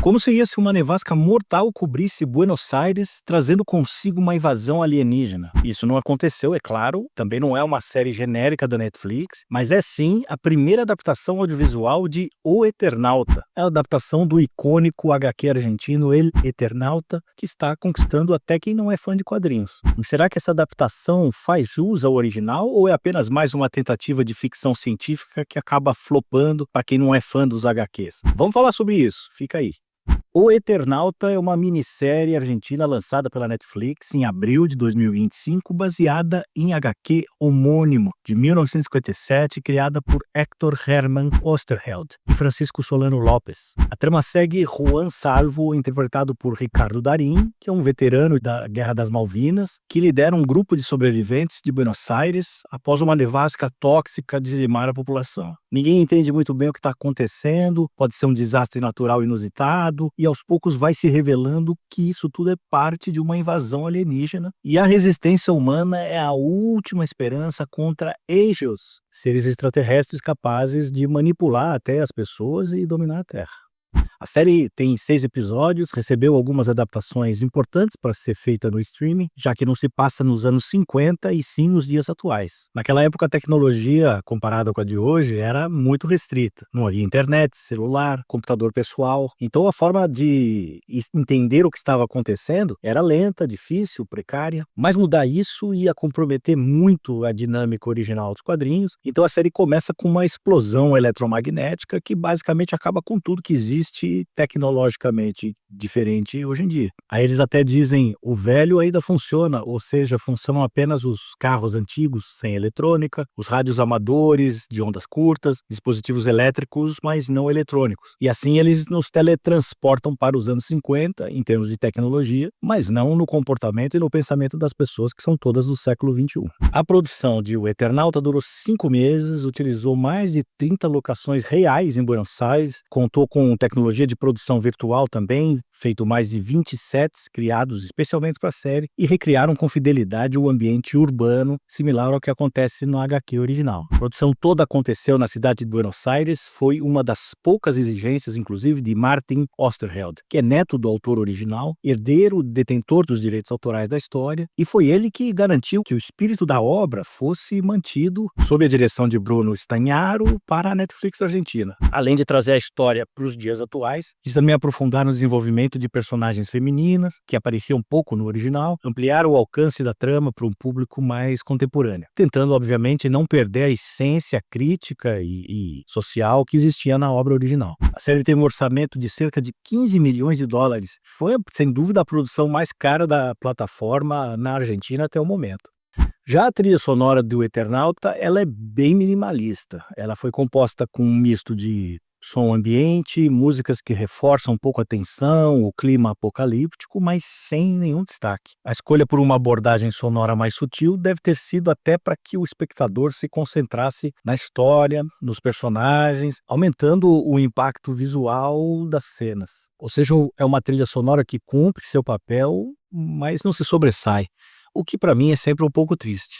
Como seria se uma nevasca mortal cobrisse Buenos Aires, trazendo consigo uma invasão alienígena? Isso não aconteceu, é claro, também não é uma série genérica da Netflix, mas é sim a primeira adaptação audiovisual de O Eternauta. É a adaptação do icônico HQ argentino El Eternauta, que está conquistando até quem não é fã de quadrinhos. E será que essa adaptação faz jus ao original ou é apenas mais uma tentativa de ficção científica que acaba flopando para quem não é fã dos HQs? Vamos falar sobre isso, fica aí. O Eternauta é uma minissérie argentina lançada pela Netflix em abril de 2025, baseada em HQ homônimo, de 1957, criada por Héctor Hermann Oesterheld e Francisco Solano Lopes. A trama segue Juan Salvo, interpretado por Ricardo Darín, que é um veterano da Guerra das Malvinas, que lidera um grupo de sobreviventes de Buenos Aires após uma nevasca tóxica dizimar a população. Ninguém entende muito bem o que está acontecendo, pode ser um desastre natural inusitado, e aos poucos vai se revelando que isso tudo é parte de uma invasão alienígena, e a resistência humana é a última esperança contra Aegis, seres extraterrestres capazes de manipular até as pessoas e dominar a Terra. A série tem 6 episódios, recebeu algumas adaptações importantes para ser feita no streaming, já que não se passa nos anos 50 e sim nos dias atuais. Naquela época, a tecnologia, comparada com a de hoje, era muito restrita. Não havia internet, celular, computador pessoal. Então, a forma de entender o que estava acontecendo era lenta, difícil, precária. Mas mudar isso ia comprometer muito a dinâmica original dos quadrinhos. Então, a série começa com uma explosão eletromagnética que basicamente acaba com tudo que existe tecnologicamente diferente hoje em dia. Aí eles até dizem, o velho ainda funciona, ou seja, funcionam apenas os carros antigos sem eletrônica, os rádios amadores de ondas curtas, dispositivos elétricos, mas não eletrônicos. E assim eles nos teletransportam para os anos 50, em termos de tecnologia, mas não no comportamento e no pensamento das pessoas que são todas do século XXI. A produção de O Eternauta durou 5 meses, utilizou mais de 30 locações reais em Buenos Aires, contou com tecnologia de produção virtual também, feito mais de 20 sets criados especialmente para a série e recriaram com fidelidade o ambiente urbano, similar ao que acontece no HQ original. A produção toda aconteceu na cidade de Buenos Aires, foi uma das poucas exigências, inclusive, de Martin Oesterheld, que é neto do autor original, herdeiro, detentor dos direitos autorais da história, e foi ele que garantiu que o espírito da obra fosse mantido sob a direção de Bruno Stagnaro para a Netflix Argentina. Além de trazer a história para os dias atuais, eles também aprofundaram o desenvolvimento de personagens femininas, que apareciam pouco no original, ampliaram o alcance da trama para um público mais contemporâneo, tentando, obviamente, não perder a essência crítica e social que existia na obra original. A série tem um orçamento de cerca de 15 milhões de dólares. Foi, sem dúvida, a produção mais cara da plataforma na Argentina até o momento. Já a trilha sonora do Eternauta, ela é bem minimalista. Ela foi composta com um misto de som ambiente, músicas que reforçam um pouco a tensão, o clima apocalíptico, mas sem nenhum destaque. A escolha por uma abordagem sonora mais sutil deve ter sido até para que o espectador se concentrasse na história, nos personagens, aumentando o impacto visual das cenas. Ou seja, é uma trilha sonora que cumpre seu papel, mas não se sobressai, o que para mim é sempre um pouco triste.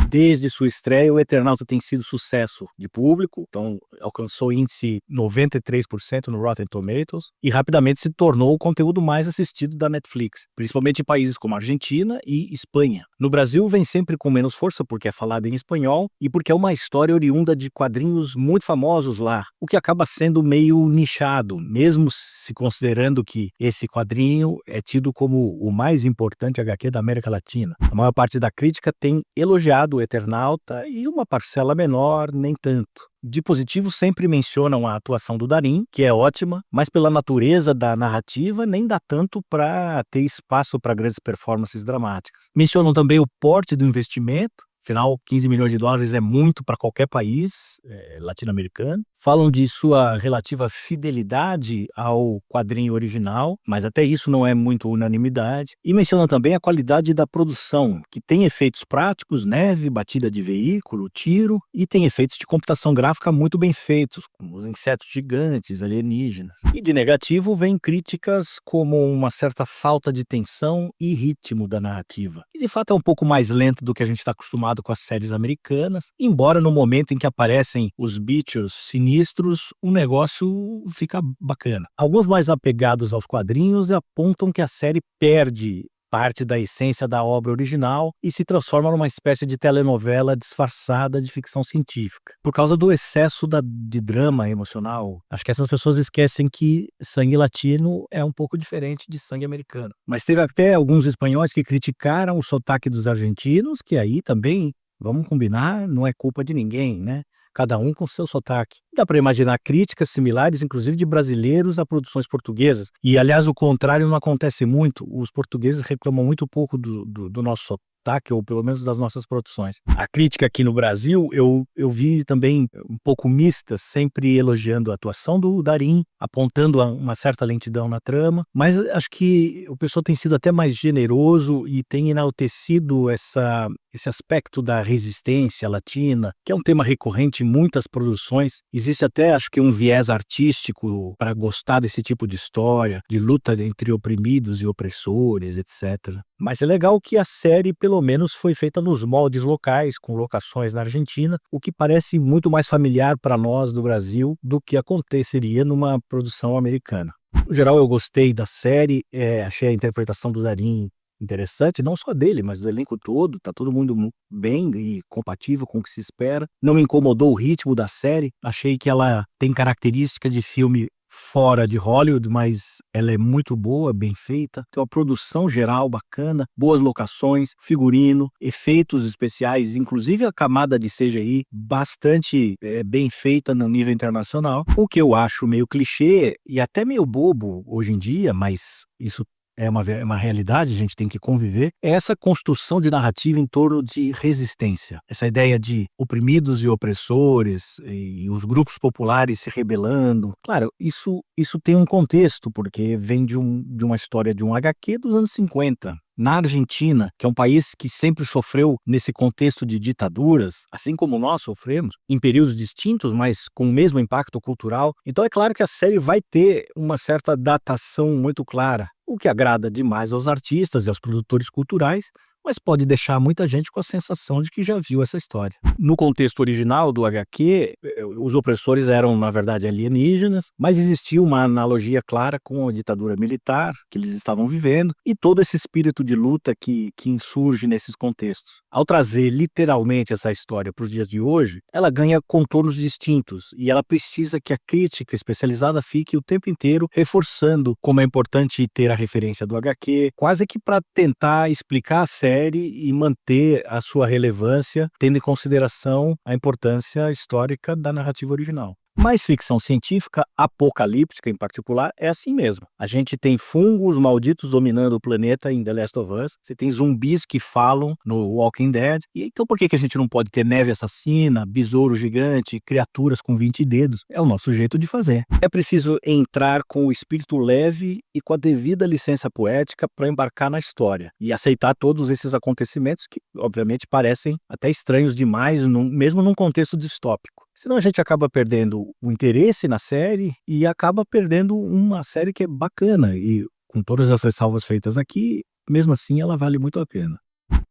Desde sua estreia, o Eternauta tem sido sucesso de público, então alcançou índice 93% no Rotten Tomatoes e rapidamente se tornou o conteúdo mais assistido da Netflix, principalmente em países como Argentina e Espanha. No Brasil vem sempre com menos força porque é falado em espanhol e porque é uma história oriunda de quadrinhos muito famosos lá, o que acaba sendo meio nichado, mesmo se considerando que esse quadrinho é tido como o mais importante HQ da América Latina. A maior parte da crítica tem elogiado o Eternauta e uma parcela menor nem tanto. De positivo sempre mencionam a atuação do Darín, que é ótima, mas pela natureza da narrativa nem dá tanto para ter espaço para grandes performances dramáticas. Mencionam também o porte do investimento, afinal 15 milhões de dólares é muito para qualquer país latino-americano. Falam de sua relativa fidelidade ao quadrinho original, mas até isso não é muito unanimidade. E mencionam também a qualidade da produção, que tem efeitos práticos, neve, batida de veículo, tiro, e tem efeitos de computação gráfica muito bem feitos, como os insetos gigantes, alienígenas. E de negativo vem críticas como uma certa falta de tensão e ritmo da narrativa. E de fato é um pouco mais lento do que a gente está acostumado com as séries americanas, embora no momento em que aparecem os bichos sinistros sinistros, o negócio fica bacana. Alguns mais apegados aos quadrinhos apontam que a série perde parte da essência da obra original e se transforma numa espécie de telenovela disfarçada de ficção científica. Por causa do excesso de drama emocional, acho que essas pessoas esquecem que sangue latino é um pouco diferente de sangue americano. Mas teve até alguns espanhóis que criticaram o sotaque dos argentinos, que aí também, vamos combinar, não é culpa de ninguém, né? Cada um com seu sotaque. Dá para imaginar críticas similares, inclusive de brasileiros a produções portuguesas. E, aliás, o contrário não acontece muito. Os portugueses reclamam muito pouco do nosso sotaque, ou pelo menos das nossas produções. A crítica aqui no Brasil, eu vi também um pouco mista, sempre elogiando a atuação do Darín, apontando uma certa lentidão na trama, mas acho que o pessoal tem sido até mais generoso e tem enaltecido esse aspecto da resistência latina, que é um tema recorrente em muitas produções. Existe até, acho que, um viés artístico para gostar desse tipo de história, de luta entre oprimidos e opressores, etc. Mas é legal que a série, pelo menos, foi feita nos moldes locais, com locações na Argentina, o que parece muito mais familiar para nós do Brasil do que aconteceria numa produção americana. No geral, eu gostei da série, achei a interpretação do Darín interessante, não só dele, mas do elenco todo. Tá todo mundo bem e compatível com o que se espera. Não me incomodou o ritmo da série, achei que ela tem característica de filme fora de Hollywood, mas ela é muito boa, bem feita, tem uma produção geral bacana, boas locações, figurino, efeitos especiais, inclusive a camada de CGI bastante bem feita no nível internacional, o que eu acho meio clichê e até meio bobo hoje em dia, mas isso é uma realidade, a gente tem que conviver, é essa construção de narrativa em torno de resistência. Essa ideia de oprimidos e opressores e os grupos populares se rebelando. Claro, isso tem um contexto, porque vem de uma história de um HQ dos anos 50. Na Argentina, que é um país que sempre sofreu nesse contexto de ditaduras, assim como nós sofremos, em períodos distintos, mas com o mesmo impacto cultural. Então é claro que a série vai ter uma certa datação muito clara, o que agrada demais aos artistas e aos produtores culturais, mas pode deixar muita gente com a sensação de que já viu essa história. No contexto original do HQ, os opressores eram, na verdade, alienígenas, mas existia uma analogia clara com a ditadura militar que eles estavam vivendo e todo esse espírito de luta que insurge nesses contextos. Ao trazer literalmente essa história para os dias de hoje, ela ganha contornos distintos e ela precisa que a crítica especializada fique o tempo inteiro reforçando como é importante ter a referência do HQ, quase que para tentar explicar a série e manter a sua relevância, tendo em consideração a importância histórica da narrativa original. Mas ficção científica, apocalíptica em particular, é assim mesmo. A gente tem fungos malditos dominando o planeta em The Last of Us, você tem zumbis que falam no Walking Dead, e então por que a gente não pode ter neve assassina, besouro gigante, criaturas com 20 dedos? É o nosso jeito de fazer. É preciso entrar com o espírito leve e com a devida licença poética para embarcar na história e aceitar todos esses acontecimentos que, obviamente, parecem até estranhos demais, mesmo num contexto distópico. Senão a gente acaba perdendo o interesse na série e acaba perdendo uma série que é bacana e, com todas as ressalvas feitas aqui, mesmo assim ela vale muito a pena.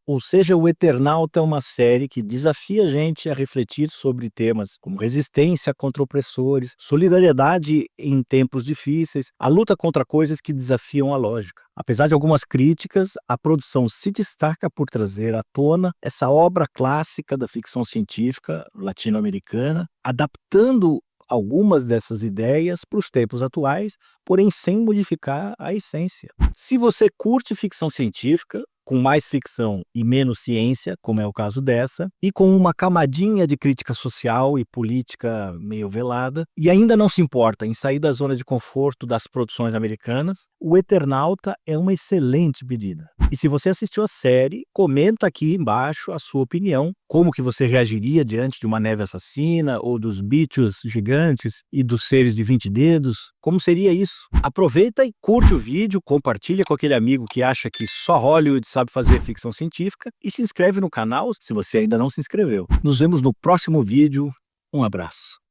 Ou seja, o Eternauta é uma série que desafia a gente a refletir sobre temas como resistência contra opressores, solidariedade em tempos difíceis, a luta contra coisas que desafiam a lógica. Apesar de algumas críticas, a produção se destaca por trazer à tona essa obra clássica da ficção científica latino-americana, adaptando algumas dessas ideias para os tempos atuais, porém sem modificar a essência. Se você curte ficção científica, com mais ficção e menos ciência, como é o caso dessa, e com uma camadinha de crítica social e política meio velada, e ainda não se importa em sair da zona de conforto das produções americanas, o Eternauta é uma excelente pedida. E se você assistiu a série, comenta aqui embaixo a sua opinião, como que você reagiria diante de uma neve assassina, ou dos bichos gigantes e dos seres de 20 dedos, como seria isso? Aproveita e curte o vídeo, compartilha com aquele amigo que acha que só Hollywood sabe fazer ficção científica e se inscreve no canal se você ainda não se inscreveu. Nos vemos no próximo vídeo. Um abraço.